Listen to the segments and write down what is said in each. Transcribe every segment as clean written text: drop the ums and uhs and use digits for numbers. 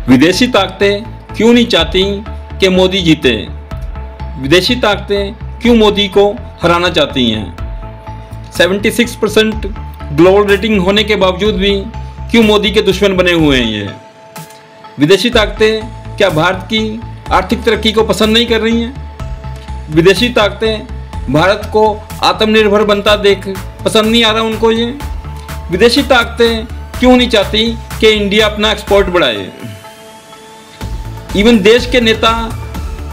विदेशी ताकतें क्यों नहीं चाहती कि मोदी जीते? विदेशी ताकतें क्यों मोदी को हराना चाहती हैं? 76% ग्लोबल रेटिंग होने के बावजूद भी क्यों मोदी के दुश्मन बने हुए हैं ये? विदेशी ताकतें क्या भारत की आर्थिक तरक्की को पसंद नहीं कर रही हैं? विदेशी ताकतें भारत को आत्मनिर्भर बनता देख पसंद नहीं आ रहा उनको ये? विदेशी ताकतें क्यों नहीं चाहती कि इंडिया अपना एक्सपोर्ट बढ़ाए? इवन देश के नेता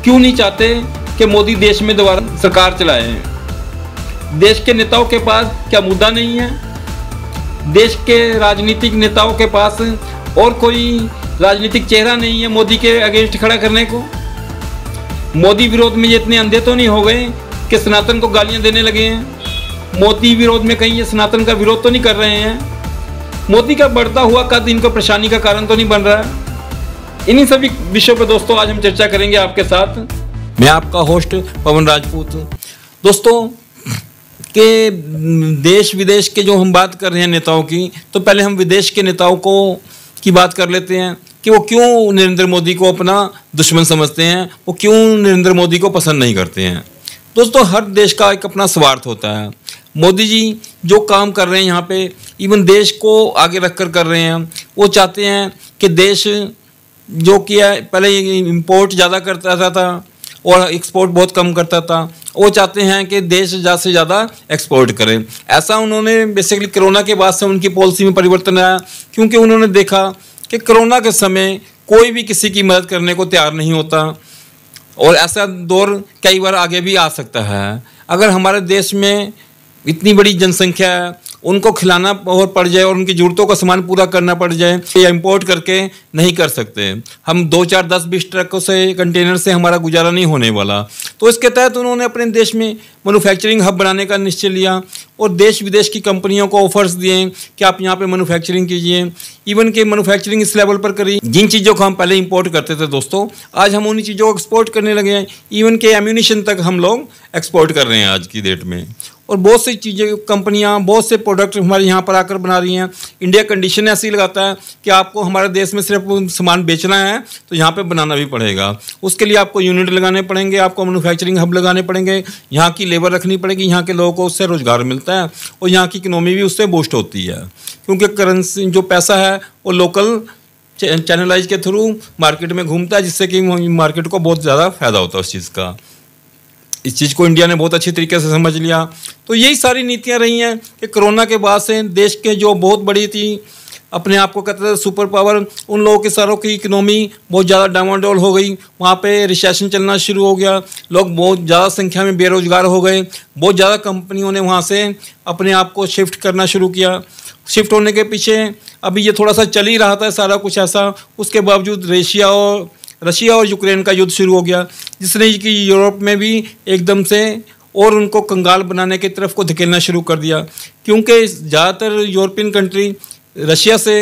क्यों नहीं चाहते कि मोदी देश में दोबारा सरकार चलाए? देश के नेताओं के पास क्या मुद्दा नहीं है? देश के राजनीतिक नेताओं के पास और कोई राजनीतिक चेहरा नहीं है मोदी के अगेंस्ट खड़ा करने को? मोदी विरोध में ये इतने अंधे तो नहीं हो गए कि सनातन को गालियां देने लगे हैं? मोदी विरोध में कहीं ये सनातन का विरोध तो नहीं कर रहे हैं? मोदी का बढ़ता हुआ कद इनको परेशानी का कारण तो नहीं बन रहा है? इन्हीं सभी विषयों पर दोस्तों आज हम चर्चा करेंगे आपके साथ। मैं आपका होस्ट पवन राजपूत। दोस्तों के देश विदेश के जो हम बात कर रहे हैं नेताओं की, तो पहले हम विदेश के नेताओं को की बात कर लेते हैं कि वो क्यों नरेंद्र मोदी को अपना दुश्मन समझते हैं, वो क्यों नरेंद्र मोदी को पसंद नहीं करते हैं। दोस्तों हर देश का एक अपना स्वार्थ होता है। मोदी जी जो काम कर रहे हैं यहाँ पे, इवन देश को आगे रखकर कर रहे हैं। वो चाहते हैं कि देश जो किया पहले इंपोर्ट ज़्यादा करता था और एक्सपोर्ट बहुत कम करता था, वो चाहते हैं कि देश ज़्यादा से ज़्यादा एक्सपोर्ट करें। ऐसा उन्होंने बेसिकली कोरोना के बाद से उनकी पॉलिसी में परिवर्तन आया, क्योंकि उन्होंने देखा कि कोरोना के समय कोई भी किसी की मदद करने को तैयार नहीं होता और ऐसा दौर कई बार आगे भी आ सकता है। अगर हमारे देश में इतनी बड़ी जनसंख्या है, उनको खिलाना और पड़ जाए और उनकी ज़रूरतों का सामान पूरा करना पड़ जाए, या इंपोर्ट करके नहीं कर सकते। हम 2, 4, 10, 20 ट्रकों से कंटेनर से हमारा गुजारा नहीं होने वाला। तो इसके तहत उन्होंने अपने देश में मैन्युफैक्चरिंग हब बनाने का निश्चय लिया और देश विदेश की कंपनियों को ऑफर्स दिए कि आप यहाँ पे मैन्युफैक्चरिंग कीजिए। इवन के मैन्युफैक्चरिंग इस लेवल पर करी, जिन चीज़ों को हम पहले इंपोर्ट करते थे दोस्तों, आज हम उन्हीं चीज़ों को एक्सपोर्ट करने लगे हैं। इवन के एम्यूनिशन तक हम लोग एक्सपोर्ट कर रहे हैं आज की डेट में। और बहुत सी चीज़ें कंपनियां बहुत से प्रोडक्ट हमारे यहाँ पर आकर बना रही हैं। इंडिया कंडीशन ऐसी लगाता है कि आपको हमारे देश में सिर्फ सामान बेचना है तो यहाँ पे बनाना भी पड़ेगा। उसके लिए आपको यूनिट लगाने पड़ेंगे, आपको मैन्युफैक्चरिंग हब लगाने पड़ेंगे, यहाँ की लेबर रखनी पड़ेगी, यहाँ के लोगों को उससे रोज़गार मिलता है और यहाँ की इकोनॉमी भी उससे बूस्ट होती है, क्योंकि करेंसी जो पैसा है वो लोकल चैनलाइज के थ्रू मार्केट में घूमता है, जिससे कि मार्केट को बहुत ज़्यादा फ़ायदा होता है उस चीज़ का। इस चीज़ को इंडिया ने बहुत अच्छी तरीके से समझ लिया। तो यही सारी नीतियां रही हैं कि कोरोना के बाद से देश के जो बहुत बड़ी थी, अपने आप को कहते थे सुपर पावर, उन लोगों के सारों की इकोनॉमी बहुत ज़्यादा डामाडोल हो गई। वहाँ पे रिसेशन चलना शुरू हो गया, लोग बहुत ज़्यादा संख्या में बेरोजगार हो गए। बहुत ज़्यादा कंपनियों ने वहाँ से अपने आप को शिफ्ट करना शुरू किया। शिफ्ट होने के पीछे अभी ये थोड़ा सा चल ही रहा था सारा कुछ ऐसा, उसके बावजूद रशिया और यूक्रेन का युद्ध शुरू हो गया, जिसने कि यूरोप में भी एकदम से और उनको कंगाल बनाने की तरफ को धकेलना शुरू कर दिया, क्योंकि ज़्यादातर यूरोपियन कंट्री रशिया से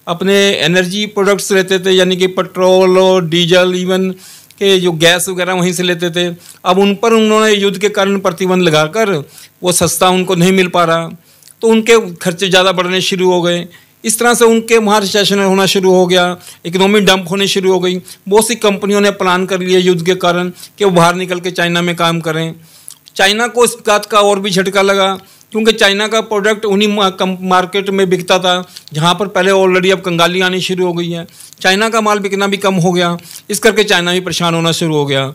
अपने एनर्जी प्रोडक्ट्स लेते थे, यानी कि पेट्रोल और डीजल, इवन के जो गैस वगैरह वहीं से लेते थे। अब उन पर उन्होंने युद्ध के कारण प्रतिबंध लगाकर वो सस्ता उनको नहीं मिल पा रहा, तो उनके खर्चे ज़्यादा बढ़ने शुरू हो गए। इस तरह से उनके वहाँ रिसेशन होना शुरू हो गया, इकोनॉमी डंप होनी शुरू हो गई। बहुत सी कंपनियों ने प्लान कर लिया युद्ध के कारण कि वो बाहर निकल के चाइना में काम करें। चाइना को इस बात का और भी झटका लगा, क्योंकि चाइना का प्रोडक्ट उन्हीं मार्केट में बिकता था जहाँ पर पहले ऑलरेडी अब कंगाली आनी शुरू हो गई है। चाइना का माल बिकना भी कम हो गया, इस करके चाइना भी परेशान होना शुरू हो गया।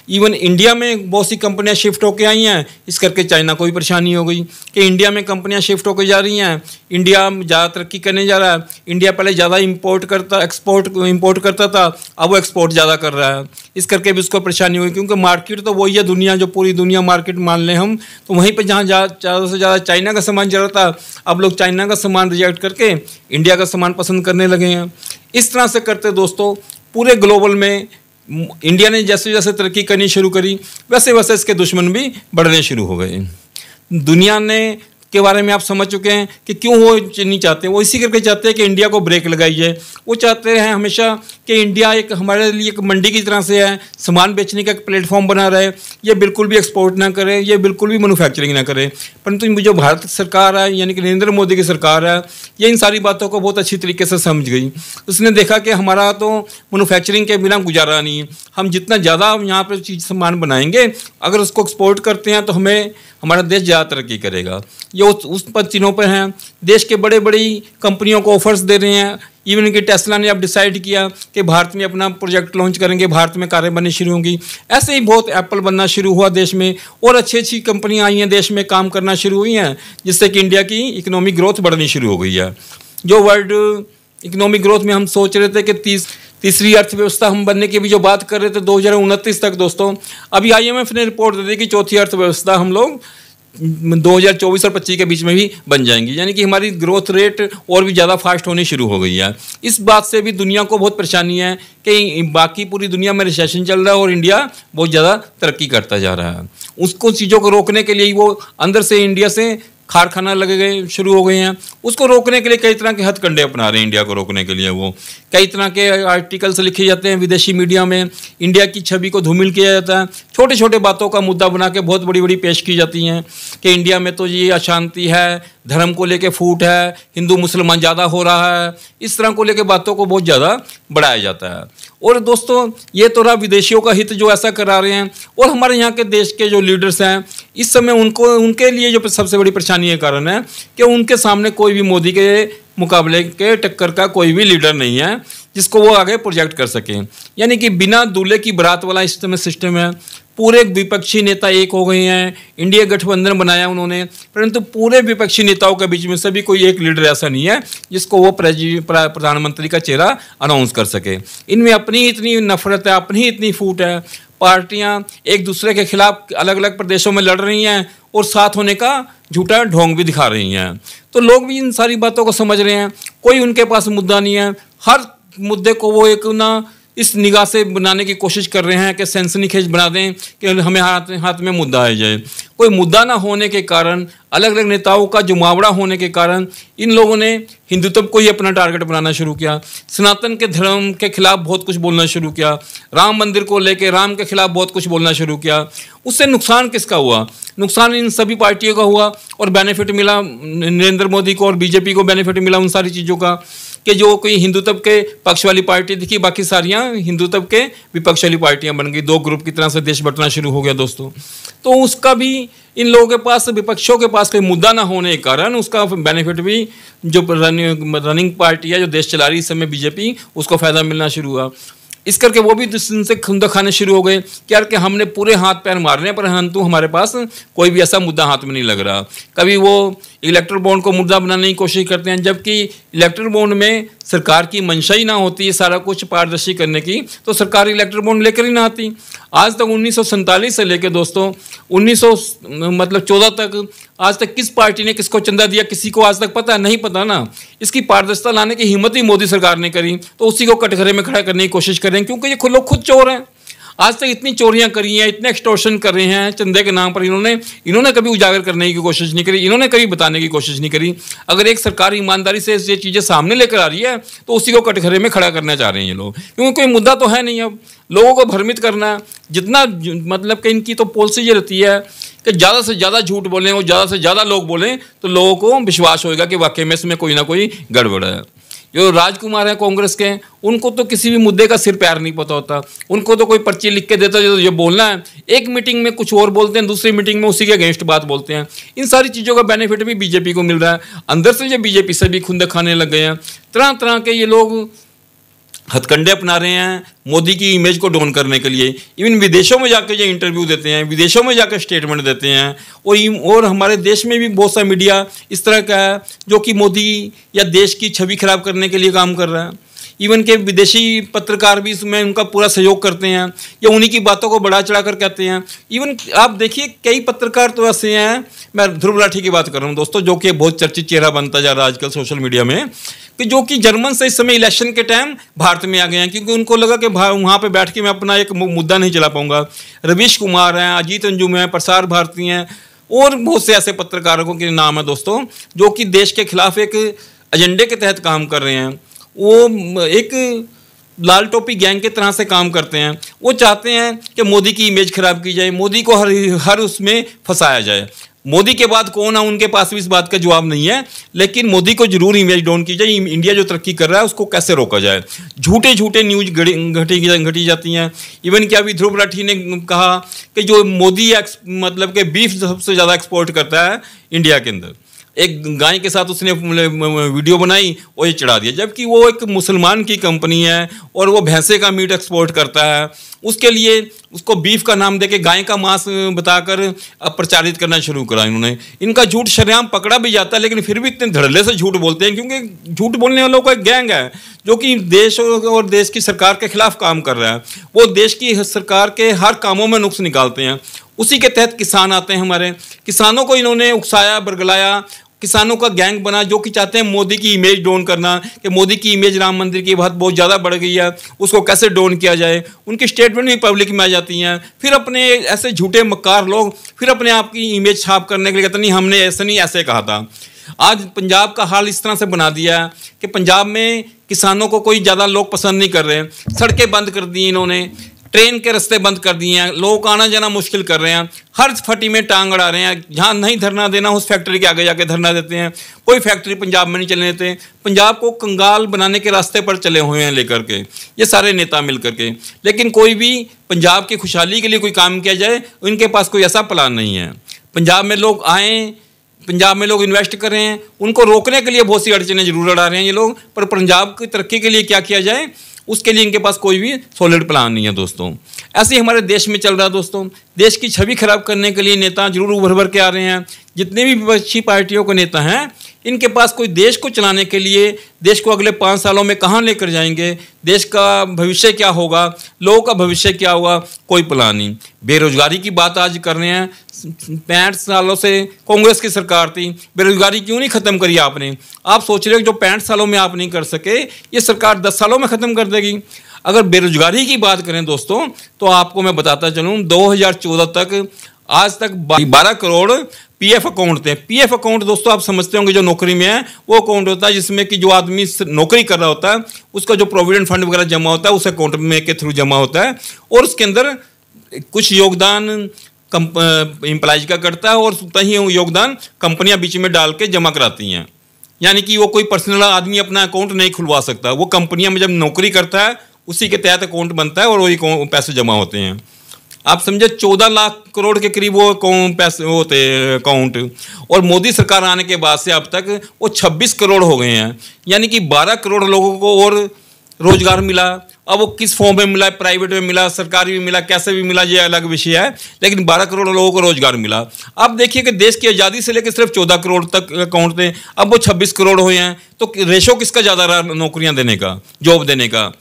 इवन इंडिया में बहुत सी कंपनियां शिफ्ट होकर आई हैं, इस करके चाइना को भी परेशानी हो गई कि इंडिया में कंपनियां शिफ्ट होकर जा रही हैं। इंडिया ज़्यादा तरक्की करने जा रहा है। इंडिया पहले ज़्यादा इंपोर्ट करता था, अब वो एक्सपोर्ट ज़्यादा कर रहा है। इस करके भी उसको परेशानी हुई, क्योंकि मार्केट तो वही है दुनिया, जो पूरी दुनिया मार्केट मान लें हम, तो वहीं पर जहाँ ज़्यादा से ज़्यादा चाइना का सामान जा रहा था, अब लोग चाइना का सामान रिजेक्ट करके इंडिया का सामान पसंद करने लगे हैं। इस तरह से करते दोस्तों पूरे ग्लोबल में इंडिया ने जैसे जैसे तरक्की करनी शुरू करी, वैसे वैसे इसके दुश्मन भी बढ़ने शुरू हो गए। दुनिया ने के बारे में आप समझ चुके हैं कि क्यों वो नहीं चाहते। वो इसी करके चाहते हैं कि इंडिया को ब्रेक लगाई जाए। वो चाहते हैं हमेशा कि इंडिया एक हमारे लिए एक मंडी की तरह से है, सामान बेचने का एक प्लेटफॉर्म बना रहे, ये बिल्कुल भी एक्सपोर्ट ना करे, ये बिल्कुल भी मैन्युफैक्चरिंग ना करे। परंतु जो भारत सरकार है यानी कि नरेंद्र मोदी की सरकार है, ये इन सारी बातों को बहुत अच्छी तरीके से समझ गई। उसने देखा कि हमारा तो मैन्युफैक्चरिंग के बिना गुजारा नहीं है, हम जितना ज़्यादा यहाँ पर चीज़ सामान बनाएंगे, अगर उसको एक्सपोर्ट करते हैं तो हमें हमारा देश ज़्यादा तरक्की करेगा। ये उस पर चीनों पर हैं। देश के बड़े बड़ी कंपनियों को ऑफर्स दे रहे हैं। इवन कि टेस्ला ने अब डिसाइड किया कि भारत में अपना प्रोजेक्ट लॉन्च करेंगे, भारत में कारें बननी शुरू होंगी। ऐसे ही बहुत एप्पल बनना शुरू हुआ देश में, और अच्छी अच्छी कंपनियां आई हैं देश में, काम करना शुरू हुई हैं, जिससे कि इंडिया की इकोनॉमिक ग्रोथ बढ़नी शुरू हो गई है। जो वर्ल्ड इकोनॉमिक ग्रोथ में हम सोच रहे थे कि तीसरी अर्थव्यवस्था हम बनने की भी जो बात कर रहे थे 2029 तक दोस्तों, अभी IMF ने रिपोर्ट दे दी कि चौथी अर्थव्यवस्था हम लोग 2024 और 25 के बीच में भी बन जाएंगी। यानी कि हमारी ग्रोथ रेट और भी ज़्यादा फास्ट होनी शुरू हो गई है। इस बात से भी दुनिया को बहुत परेशानी है कि बाकी पूरी दुनिया में रिसेशन चल रहा है और इंडिया बहुत ज़्यादा तरक्की करता जा रहा है। उसको चीज़ों को रोकने के लिए वो अंदर से इंडिया से कारखाना लगे गए शुरू हो गए हैं। उसको रोकने के लिए कई तरह के हथकंडे अपना रहे हैं। इंडिया को रोकने के लिए वो कई तरह के आर्टिकल्स लिखे जाते हैं विदेशी मीडिया में, इंडिया की छवि को धूमिल किया जाता है, छोटे छोटे बातों का मुद्दा बना के बहुत बड़ी बड़ी पेश की जाती हैं कि इंडिया में तो ये अशांति है, धर्म को लेके फूट है, हिंदू मुसलमान ज़्यादा हो रहा है, इस तरह को लेके बातों को बहुत ज़्यादा बढ़ाया जाता है। और दोस्तों ये तो रहा विदेशियों का हित जो ऐसा करा रहे हैं, और हमारे यहाँ के देश के जो लीडर्स हैं इस समय उनके लिए जो सबसे बड़ी परेशानी के कारण है कि उनके सामने कोई भी मोदी के मुकाबले के टक्कर का कोई भी लीडर नहीं है जिसको वो आगे प्रोजेक्ट कर सकें। यानी कि बिना दूल्हे की बारात वाला इस समय सिस्टम है। पूरे विपक्षी नेता एक हो गए हैं, इंडिया गठबंधन बनाया उन्होंने, परंतु पूरे विपक्षी नेताओं के बीच में से भी कोई एक लीडर ऐसा नहीं है जिसको वो प्रधानमंत्री का चेहरा अनाउंस कर सके। इनमें अपनी इतनी नफरत है, अपनी इतनी फूट है, पार्टियां एक दूसरे के खिलाफ अलग अलग प्रदेशों में लड़ रही हैं और साथ होने का झूठा ढोंग भी दिखा रही हैं। तो लोग भी इन सारी बातों को समझ रहे हैं, कोई उनके पास मुद्दा नहीं है। हर मुद्दे को वो एक ना इस निगाह से बनाने की कोशिश कर रहे हैं कि सनसनीखेज बना दें कि हमें हाथ में मुद्दा आ जाए। कोई मुद्दा ना होने के कारण, अलग अलग नेताओं का जुमावड़ा होने के कारण इन लोगों ने हिंदुत्व को ही अपना टारगेट बनाना शुरू किया, सनातन के धर्म के खिलाफ बहुत कुछ बोलना शुरू किया, राम मंदिर को लेकर राम के खिलाफ बहुत कुछ बोलना शुरू किया। उससे नुकसान किसका हुआ? नुकसान इन सभी पार्टियों का हुआ और बेनिफिट मिला नरेंद्र मोदी को और बीजेपी को बेनिफिट मिला उन सारी चीज़ों का कि जो कोई हिंदुत्व के पक्ष वाली पार्टी दिखी, बाकी सारियां हिंदुत्व के विपक्ष वाली पार्टियां बन गई। दो ग्रुप की तरह से देश बंटना शुरू हो गया दोस्तों। तो उसका भी इन लोगों के पास, विपक्षों के पास कोई मुद्दा ना होने के कारण उसका बेनिफिट भी जो रनिंग पार्टी है जो देश चला रही इस समय बीजेपी, उसको फायदा मिलना शुरू हुआ। इस करके वो भी उनसे खुंदा खाने शुरू हो गए कि यार कि हमने पूरे हाथ पैर मारने पर परंतु हमारे पास कोई भी ऐसा मुद्दा हाथ में नहीं लग रहा। कभी वो इलेक्ट्रल बॉन्ड को मुद्दा बनाने की कोशिश करते हैं, जबकि इलेक्ट्रल बॉन्ड में सरकार की मंशा ही ना होती है सारा कुछ पारदर्शी करने की, तो सरकार इलेक्ट्रल बॉन्ड लेकर ही ना आती। आज तक 1947 से लेकर दोस्तों 1914 तक आज तक किस पार्टी ने किसको चंदा दिया किसी को आज तक पता नहीं पता ना। इसकी पारदर्शिता लाने की हिम्मत ही मोदी सरकार ने करी, तो उसी को कटघरे में खड़ा करने की कोशिश कर रहे हैं, क्योंकि ये लोग खुद चोर हैं। आज तक इतनी चोरियां करी हैं, इतने एक्सटॉर्शन कर रहे हैं चंदे के नाम पर, इन्होंने कभी उजागर करने की कोशिश नहीं करी, इन्होंने कभी बताने की कोशिश नहीं करी। अगर एक सरकार ईमानदारी से ये चीज़ें सामने लेकर आ रही है तो उसी को कटघरे में खड़ा करना चाह रहे हैं ये लोग, क्योंकि कोई मुद्दा तो है नहीं। अब लोगों को भ्रमित करना है जितना, मतलब कि इनकी तो पॉलिसी ये रहती है कि ज़्यादा से ज़्यादा झूठ बोलें और ज़्यादा से ज़्यादा लोग बोलें तो लोगों को विश्वास होगा कि वाकई में इसमें कोई ना कोई गड़बड़ है। जो राजकुमार हैं कांग्रेस के, उनको तो किसी भी मुद्दे का सिर पैर नहीं पता होता। उनको तो कोई पर्ची लिख के देता है जो बोलना है, एक मीटिंग में कुछ और बोलते हैं, दूसरी मीटिंग में उसी के अगेंस्ट बात बोलते हैं। इन सारी चीज़ों का बेनिफिट भी बीजेपी को मिल रहा है। अंदर से जो बीजेपी से भी खुंदक खाने लग गए हैं, तरह तरह के ये लोग हथकंडे अपना रहे हैं मोदी की इमेज को डाउन करने के लिए। इवन विदेशों में जाकर जो इंटरव्यू देते हैं, विदेशों में जाकर स्टेटमेंट देते हैं, और हमारे देश में भी बहुत सा मीडिया इस तरह का है जो कि मोदी या देश की छवि खराब करने के लिए काम कर रहा है। इवन के विदेशी पत्रकार भी इसमें उनका पूरा सहयोग करते हैं या उन्हीं की बातों को बढ़ा चढ़ा कर कहते हैं। इवन आप देखिए कई पत्रकार तो ऐसे हैं, मैं ध्रुव राठी की बात कर रहा हूँ दोस्तों, जो कि बहुत चर्चित चेहरा बनता जा रहा है आजकल सोशल मीडिया में, कि जो कि जर्मन से इस समय इलेक्शन के टाइम भारत में आ गए हैं, क्योंकि उनको लगा कि वहाँ पे बैठ के मैं अपना एक मुद्दा नहीं चला पाऊंगा। रवीश कुमार हैं, अजीत अंजुम हैं, प्रसार भारती हैं, और बहुत से ऐसे पत्रकारों के नाम है दोस्तों जो कि देश के खिलाफ एक एजेंडे के तहत काम कर रहे हैं। वो एक लाल टोपी गैंग के तरह से काम करते हैं। वो चाहते हैं कि मोदी की इमेज खराब की जाए, मोदी को हर उसमें फंसाया जाए। मोदी के बाद कौन है उनके पास भी इस बात का जवाब नहीं है, लेकिन मोदी को जरूर इमेज डाउन की जाए। इंडिया जो तरक्की कर रहा है उसको कैसे रोका जाए। झूठे झूठे न्यूज घटी जाती हैं। इवन कि अभी ध्रुव राठी ने कहा कि जो मोदी मतलब कि बीफ सबसे ज़्यादा एक्सपोर्ट करता है इंडिया के अंदर, एक गाय के साथ उसने वीडियो बनाई और ये चढ़ा दिया, जबकि वो एक मुसलमान की कंपनी है और वो भैंसे का मीट एक्सपोर्ट करता है। उसके लिए उसको बीफ का नाम देके गाय का मांस बताकर अब प्रचारित करना शुरू करा इन्होंने। इनका झूठ शरेआम पकड़ा भी जाता है, लेकिन फिर भी इतने धड़ल्ले से झूठ बोलते हैं, क्योंकि झूठ बोलने वालों का एक गैंग है जो कि देश और देश की सरकार के खिलाफ काम कर रहा है। वो देश की सरकार के हर कामों में नुक्स निकालते हैं। उसी के तहत किसान आते हैं हमारे, किसानों को इन्होंने उकसाया, बरगलाया, किसानों का गैंग बना जो कि चाहते हैं मोदी की इमेज डाउन करना, कि मोदी की इमेज राम मंदिर की बहुत ज़्यादा बढ़ गई है, उसको कैसे डाउन किया जाए। उनकी स्टेटमेंट भी पब्लिक में आ जाती हैं। फिर अपने ऐसे झूठे मक्कार लोग फिर अपने आप की इमेज छाप करने के लिए कहते नहीं हमने ऐसे नहीं ऐसे कहा था। आज पंजाब का हाल इस तरह से बना दिया है कि पंजाब में किसानों को कोई ज़्यादा लोग पसंद नहीं कर रहे हैं। सड़कें बंद कर दी इन्होंने, ट्रेन के रास्ते बंद कर दिए हैं, लोगों को आना जाना मुश्किल कर रहे हैं, हर फटी में टांग अड़ा रहे हैं। जहाँ नहीं धरना देना उस फैक्ट्री के आगे जाके धरना देते हैं। कोई फैक्ट्री पंजाब में नहीं चलने देते। पंजाब को कंगाल बनाने के रास्ते पर चले हुए हैं लेकर के ये सारे नेता मिल करके, लेकिन कोई भी पंजाब की खुशहाली के लिए कोई काम किया जाए उनके पास कोई ऐसा प्लान नहीं है। पंजाब में लोग आएँ, पंजाब में लोग इन्वेस्ट कर रहे हैं, उनको रोकने के लिए बहुत सी अड़चनें जरूर अड़ा रहे हैं ये लोग, पर पंजाब की तरक्की के लिए क्या किया जाए उसके लिए इनके पास कोई भी सॉलिड प्लान नहीं है दोस्तों। ऐसे ही हमारे देश में चल रहा है दोस्तों। देश की छवि खराब करने के लिए नेता जरूर उभर भर के आ रहे हैं। जितने भी विपक्षी पार्टियों के नेता हैं इनके पास कोई देश को चलाने के लिए, देश को अगले 5 सालों में कहाँ लेकर जाएंगे, देश का भविष्य क्या होगा, लोगों का भविष्य क्या होगा, कोई प्लान नहीं। बेरोजगारी की बात आज कर रहे हैं। 65 सालों से कांग्रेस की सरकार थी, बेरोजगारी क्यों नहीं खत्म करी आपने? आप सोच रहे हो जो 65 सालों में आप नहीं कर सके ये सरकार 10 सालों में खत्म कर देगी। अगर बेरोजगारी की बात करें दोस्तों तो आपको मैं बताता चलूँ 2014 तक आज तक 12 करोड़ पीएफ अकाउंट थे। पीएफ अकाउंट दोस्तों आप समझते होंगे जो नौकरी में है वो अकाउंट होता है जिसमें कि जो आदमी नौकरी कर रहा होता है उसका जो प्रोविडेंट फंड वगैरह जमा होता है उस अकाउंट में के थ्रू जमा होता है, और उसके अंदर कुछ योगदान एम्प्लॉयज का करता है और उतना ही योगदान कंपनियां बीच में डाल के जमा कराती हैं। यानी कि वो कोई पर्सनल आदमी अपना अकाउंट नहीं खुलवा सकता, वो कंपनियां में जब नौकरी करता है उसी के तहत अकाउंट बनता है और वही पैसे जमा होते हैं। आप समझे 14 लाख करोड़ के करीब वो पैसे होते अकाउंट, और मोदी सरकार आने के बाद से अब तक वो 26 करोड़ हो गए हैं। यानी कि 12 करोड़ लोगों को और रोजगार मिला। अब वो किस फॉर्म में मिला, प्राइवेट में मिला, सरकारी में मिला, कैसे भी मिला ये अलग विषय है, लेकिन 12 करोड़ लोगों को रोजगार मिला। अब देखिए कि देश की आज़ादी से लेकर सिर्फ 14 करोड़ तक अकाउंट थे, अब वो 26 करोड़ हुए हैं। तो रेशो किसका ज़्यादा रहा नौकरियां देने का, जॉब देने का?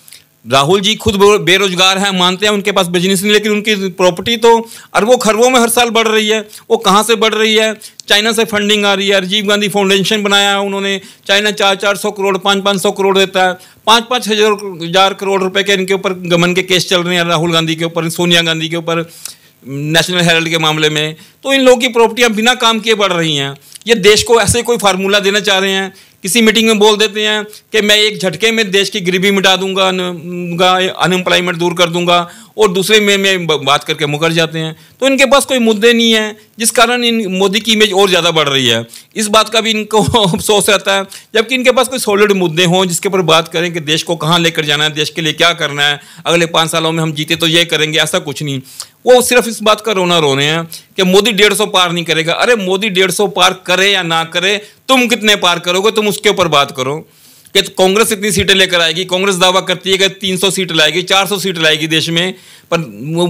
राहुल जी खुद बेरोजगार हैं, मानते हैं उनके पास बिजनेस नहीं, लेकिन उनकी प्रॉपर्टी तो अरबों खरबों में हर साल बढ़ रही है। वो कहाँ से बढ़ रही है? चाइना से फंडिंग आ रही है। राजीव गांधी फाउंडेशन बनाया है उन्होंने, चाइना 400 करोड़ 500 करोड़ देता है। 5 हजार करोड़ रुपए के इनके ऊपर गमन के केस चल रहे हैं राहुल गांधी के ऊपर, सोनिया गांधी के ऊपर, नेशनल हेराल्ड के मामले में। तो इन लोगों की प्रॉपर्टियाँ बिना काम किए बढ़ रही हैं। ये देश को ऐसे कोई फार्मूला देना चाह रहे हैं, किसी मीटिंग में बोल देते हैं कि मैं एक झटके में देश की गरीबी मिटा दूंगा, अनएम्प्लॉयमेंट दूर कर दूंगा, और दूसरे में बात करके मुकर जाते हैं। तो इनके पास कोई मुद्दे नहीं है, जिस कारण इन मोदी की इमेज और ज़्यादा बढ़ रही है। इस बात का भी इनको अफसोस रहता है, जबकि इनके पास कोई सॉलिड मुद्दे हों जिसके ऊपर बात करें कि देश को कहाँ लेकर जाना है, देश के लिए क्या करना है, अगले 5 सालों में हम जीते तो ये करेंगे, ऐसा कुछ नहीं। वो सिर्फ इस बात का रोना रो रहे हैं कि मोदी 150 पार नहीं करेगा। अरे मोदी 150 पार करे या ना करे, तुम कितने पार करोगे, तुम उसके ऊपर बात करो। कि कांग्रेस इतनी सीटें लेकर आएगी, कांग्रेस दावा करती है कि 300 सीट लाएगी, 400 सीट लाएगी देश में, पर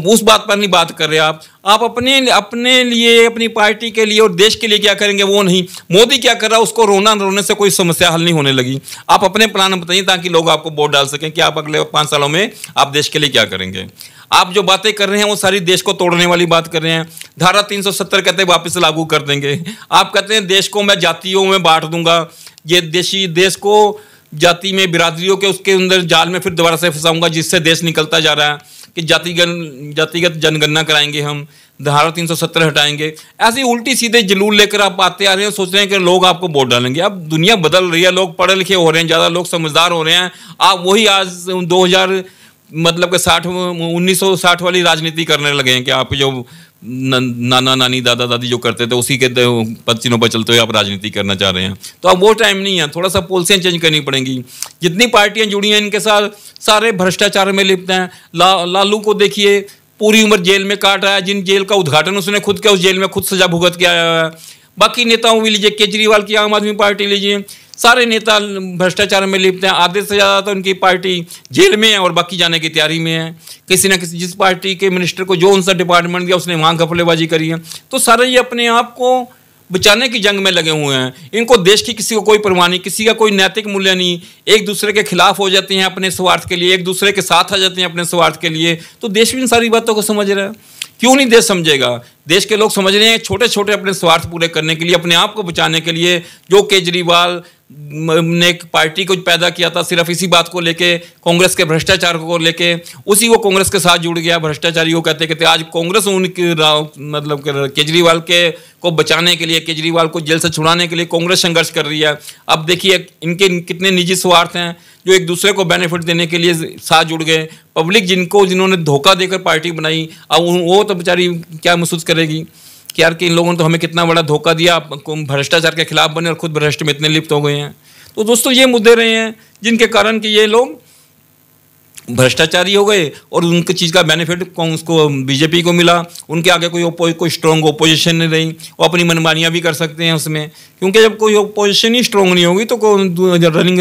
उस बात पर नहीं बात कर रहे आप अपने लिए, अपनी पार्टी के लिए और देश के लिए क्या करेंगे वो नहीं। मोदी क्या कर रहा है उसको रोने से कोई समस्या हल नहीं होने लगी। आप अपने प्लान बताइए ताकि लोग आपको वोट डाल सकें कि आप अगले 5 सालों में आप देश के लिए क्या करेंगे। आप जो बातें कर रहे हैं वो सारी देश को तोड़ने वाली बात कर रहे हैं। धारा 370 कहते हैं वापस लागू कर देंगे। आप कहते हैं देश को मैं जातियों में बांट दूंगा, ये देश को जाति में बिरादरियों के उसके अंदर जाल में फिर दोबारा से फंसाऊंगा जिससे देश निकलता जा रहा है। कि जातिगत जनगणना कराएंगे, हम धारा 370 हटाएंगे। ऐसी उल्टी सीधे जलूल लेकर आप आते आ रहे हैं, सोच रहे हैं कि लोग आपको वोट डालेंगे। अब दुनिया बदल रही है, लोग पढ़े लिखे हो रहे हैं, ज़्यादा लोग समझदार हो रहे हैं। आप वही आज 2000 मतलब कि 1960 वाली राजनीति करने लगे हैं कि आप जो नाना नानी दादा दादी जो करते थे उसी के पच्चीनों पर चलते हुए आप राजनीति करना चाह रहे हैं। तो अब वो टाइम नहीं है, थोड़ा सा पॉलिसियाँ चेंज करनी पड़ेंगी। जितनी पार्टियां जुड़ी हैं इनके साथ सारे भ्रष्टाचार में लिप्त हैं। लालू को देखिए, पूरी उम्र जेल में काट रहा है, जिन जेल का उद्घाटन उसने खुद किया, उस जेल में खुद सजा भुगत के आया है। बाकी नेताओं भी लीजिए, केजरीवाल की आम आदमी पार्टी लीजिए, सारे नेता भ्रष्टाचार में लिप्त हैं। आधे से ज़्यादा तो उनकी पार्टी जेल में है और बाकी जाने की तैयारी में है। किसी ना किसी जिस पार्टी के मिनिस्टर को जो उनसा डिपार्टमेंट दिया उसने वहाँ घपलेबाजी करी है। तो सारे ये अपने आप को बचाने की जंग में लगे हुए हैं। इनको देश की किसी को कोई परवाह नहीं, किसी का कोई नैतिक मूल्य नहीं। एक दूसरे के खिलाफ हो जाते हैं अपने स्वार्थ के लिए, एक दूसरे के साथ आ जाते हैं अपने स्वार्थ के लिए। तो देश भी इन सारी बातों को समझ रहा है। क्यों नहीं देश समझेगा? देश के लोग समझ रहे हैं छोटे छोटे अपने स्वार्थ पूरे करने के लिए, अपने आप को बचाने के लिए। जो केजरीवाल ने एक पार्टी को पैदा किया था सिर्फ इसी बात को लेके, कांग्रेस के भ्रष्टाचार को लेके, उसी वो कांग्रेस के साथ जुड़ गया। भ्रष्टाचारी को कहते कहते आज कांग्रेस उनकी मतलब केजरीवाल के को बचाने के लिए, केजरीवाल को जेल से छुड़ाने के लिए कांग्रेस संघर्ष कर रही है। अब देखिए इनके कितने निजी स्वार्थ हैं जो एक दूसरे को बेनिफिट देने के लिए साथ जुड़ गए। पब्लिक जिन्होंने धोखा देकर पार्टी बनाई, अब वो तो बेचारी क्या महसूस करेगी कि यार कि इन लोगों ने तो हमें कितना बड़ा धोखा दिया, भ्रष्टाचार के खिलाफ बने और खुद भ्रष्ट में इतने लिप्त हो गए हैं। तो दोस्तों ये मुद्दे रहे हैं जिनके कारण कि ये लोग भ्रष्टाचारी हो गए और उनकी चीज़ का बेनिफिट उसको बीजेपी को मिला। उनके आगे कोई स्ट्रॉन्ग ओपोजिशन नहीं रही, वो अपनी मनमानियाँ भी कर सकते हैं उसमें, क्योंकि जब कोई ओपोजिशन ही स्ट्रॉन्ग नहीं होगी तो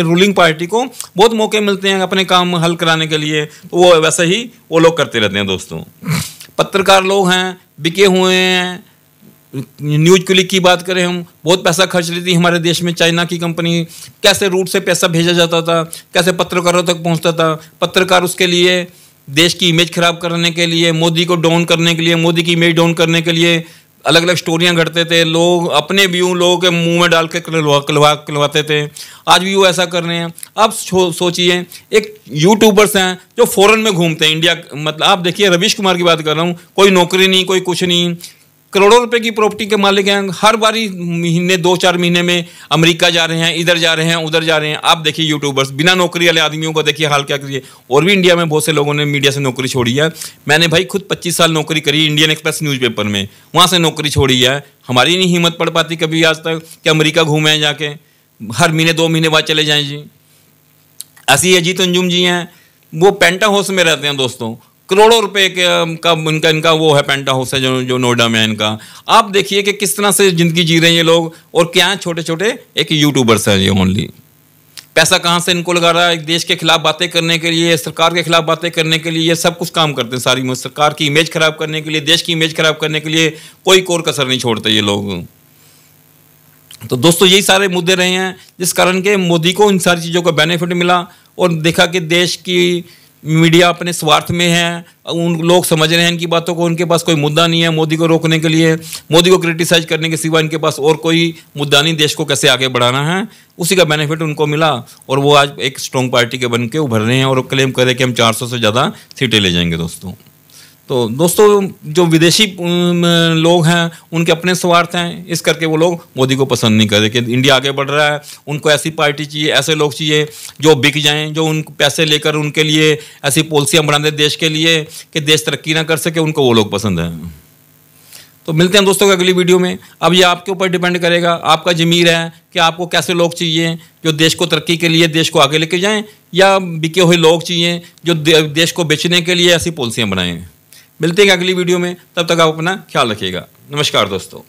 रूलिंग पार्टी को बहुत मौके मिलते हैं अपने काम हल कराने के लिए। तो वो वैसे ही वो लोग करते रहते हैं। दोस्तों पत्रकार लोग हैं, बिके हुए हैं। न्यूज क्लिक की बात करें, हम बहुत पैसा खर्च लेती थी हमारे देश में चाइना की कंपनी, कैसे रूट से पैसा भेजा जाता था, कैसे पत्रकारों तक पहुंचता था। पत्रकार उसके लिए देश की इमेज खराब करने के लिए, मोदी को डाउन करने के लिए, मोदी की इमेज डाउन करने के लिए अलग अलग स्टोरियां घड़ते थे। लोग अपने व्यू लोगों के मुंह में डाल के कहलवाते थे। आज भी वो ऐसा कर रहे हैं। अब सोचिए एक यूट्यूबर्स हैं जो फॉरेन में घूमते हैं, इंडिया मतलब आप देखिए रवीश कुमार की बात कर रहा हूँ, कोई नौकरी नहीं, कोई कुछ नहीं, करोड़ों रुपए की प्रॉपर्टी के मालिक हैं। हर बारी महीने 2-4 महीने में अमेरिका जा रहे हैं, इधर जा रहे हैं, उधर जा रहे हैं। आप देखिए यूट्यूबर्स, बिना नौकरी वाले आदमियों को देखिए हाल क्या करिए। और भी इंडिया में बहुत से लोगों ने मीडिया से नौकरी छोड़ी है। मैंने भाई खुद 25 साल नौकरी करी इंडियन एक्सप्रेस न्यूज़पेपर में, वहाँ से नौकरी छोड़ी है। हमारी नहीं हिम्मत पड़ पाती कभी आज तक कि अमेरिका घूमें जाके, हर महीने 2 महीने बाद चले जाएँ जी। ऐसी अजीत अंजुम जी हैं, वो पेंटा हाउस में रहते हैं दोस्तों, करोड़ों रुपए का इनका वो है, पेंटा हाउस है जो नोएडा में है इनका। आप देखिए कि किस तरह से ज़िंदगी जी रहे हैं ये लोग, और क्या हैं छोटे छोटे एक यूट्यूबर्स हैं ये ओनली। पैसा कहाँ से इनको लगा रहा है? देश के खिलाफ बातें करने के लिए, सरकार के खिलाफ बातें करने के लिए, ये सब कुछ काम करते हैं। सारी सरकार की इमेज खराब करने के लिए, देश की इमेज खराब करने के लिए कोई कोर कसर नहीं छोड़ते ये लोग। तो दोस्तों यही सारे मुद्दे रहे हैं जिस कारण के मोदी को इन सारी चीज़ों का बेनिफिट मिला और देखा कि देश की मीडिया अपने स्वार्थ में है। उन लोग समझ रहे हैं इनकी बातों को, उनके पास कोई मुद्दा नहीं है मोदी को रोकने के लिए, मोदी को क्रिटिसाइज करने के सिवा इनके पास और कोई मुद्दा नहीं। देश को कैसे आगे बढ़ाना है उसी का बेनिफिट उनको मिला और वो आज एक स्ट्रॉन्ग पार्टी के बन के उभर रहे हैं और क्लेम कर रहे हैं कि हम 400 से ज़्यादा सीटें ले जाएंगे दोस्तों। तो दोस्तों जो विदेशी लोग हैं उनके अपने स्वार्थ हैं, इस करके वो लोग मोदी को पसंद नहीं कर रहे कि इंडिया आगे बढ़ रहा है। उनको ऐसी पार्टी चाहिए, ऐसे लोग चाहिए जो बिक जाएं, जो उन पैसे लेकर उनके लिए ऐसी पॉलिसियाँ बना दें देश के लिए कि देश तरक्की ना कर सके, उनको वो लोग पसंद हैं। तो मिलते हैं दोस्तों अगली वीडियो में। अब ये आपके ऊपर डिपेंड करेगा, आपका ज़मीर है कि आपको कैसे लोग चाहिए जो देश को तरक्की के लिए देश को आगे लेके जाएँ, या बिके हुए लोग चाहिए जो देश को बेचने के लिए ऐसी पॉलिसियाँ बनाएँ। मिलते हैं अगली वीडियो में, तब तक आप अपना ख्याल रखिएगा। नमस्कार दोस्तों।